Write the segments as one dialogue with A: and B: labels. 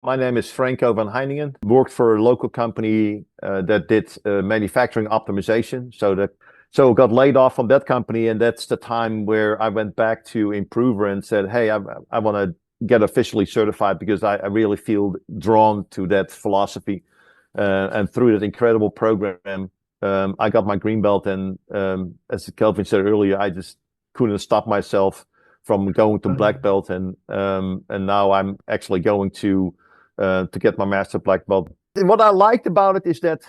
A: My name is Franco Heijningen. Worked for a local company that did manufacturing optimization. So got laid off from that company, and that's the time where I went back to Impruver and said, "Hey, I want to get officially certified because I really feel drawn to that philosophy." And through that incredible program, I got my green belt, and as Kelvin said earlier, I just couldn't stop myself from going to black belt, and now I'm actually going to get my master black belt. And what I liked about it is that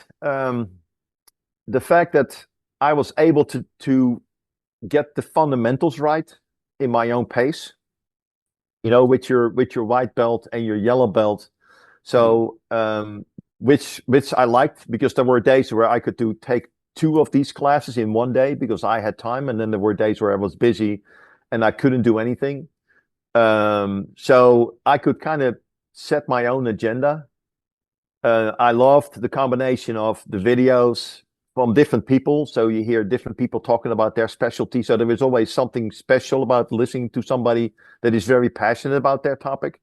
A: the fact that I was able to get the fundamentals right in my own pace, with your white belt and your yellow belt. So which I liked, because there were days where I could take 2 of these classes in one day because I had time, and then there were days where I was busy and I couldn't do anything. So I could kind of set my own agenda. I loved the combination of the videos from different people. So you hear different people talking about their specialty. So there is always something special about listening to somebody that is very passionate about their topic.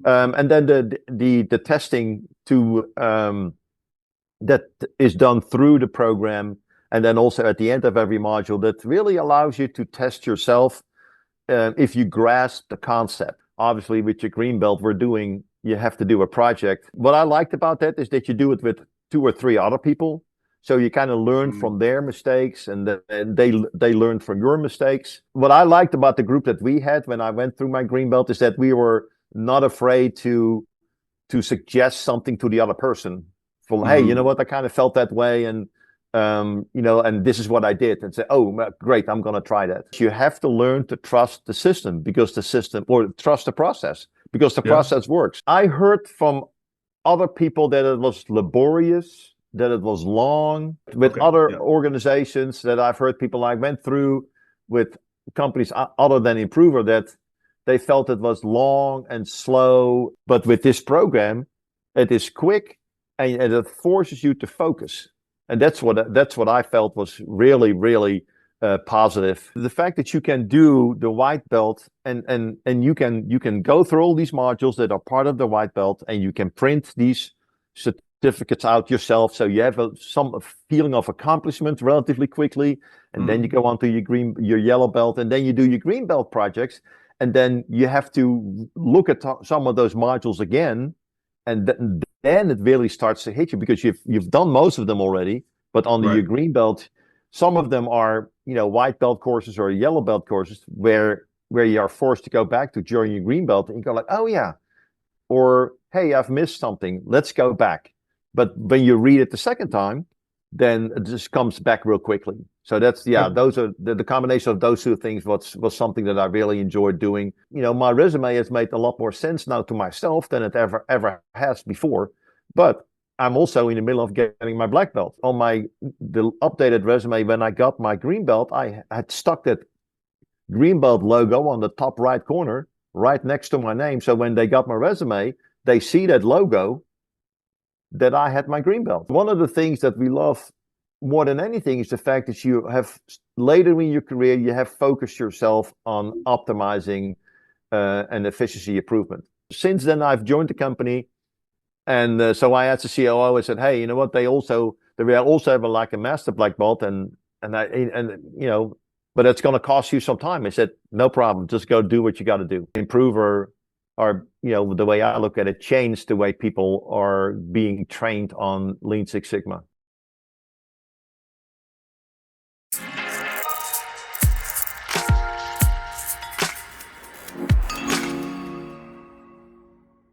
A: And then the testing that is done through the program, and then also at the end of every module, that really allows you to test yourself if you grasp the concept. Obviously, with your green belt, you have to do a project. What I liked about that is that you do it with 2 or 3 other people. So you kind of learn from their mistakes, and they learn from your mistakes. What I liked about the group that we had when I went through my green belt is that we were not afraid to suggest something to the other person. Hey, you know what? I kind of felt that way, and and this is what I did, and say, oh, great, I'm going to try that. You have to learn to trust the system, or trust the process, because the process works. I heard from other people that it was laborious, that it was long. With other organizations that I've heard people I went through with companies other than Impruver, that they felt it was long and slow. But with this program, it is quick, and it forces you to focus. And that's what I felt was really, really positive. The fact that you can do the white belt, and you can go through all these modules that are part of the white belt, and you can print these certificates out yourself, so you have some feeling of accomplishment relatively quickly, and then you go on to your yellow belt, and then you do your green belt projects, and then you have to look at some of those modules again, and then it really starts to hit you, because you've done most of them already. But on your green belt, some of them are white belt courses or yellow belt courses where you are forced to go back to during your green belt, and you go like, oh yeah, or hey, I've missed something, let's go back. But when you read it the second time, then it just comes back real quickly. So that's those are the combination of those 2 things was something that I really enjoyed doing. My resume has made a lot more sense now to myself than it ever has before. But I'm also in the middle of getting my black belt. On the updated resume, when I got my green belt, I had stuck that green belt logo on the top right corner, right next to my name. So when they got my resume, they see that logo, that I had my green belt. One of the things that we love more than anything is the fact that you have, later in your career, you have focused yourself on optimizing and efficiency improvement. Since then, I've joined the company, and so I asked the COO, I said, hey, you know what? They also have a master black belt, and but it's going to cost you some time. I said, no problem, just go do what you got to do. Improver are, the way I look at it, changed the way people are being trained on Lean Six Sigma.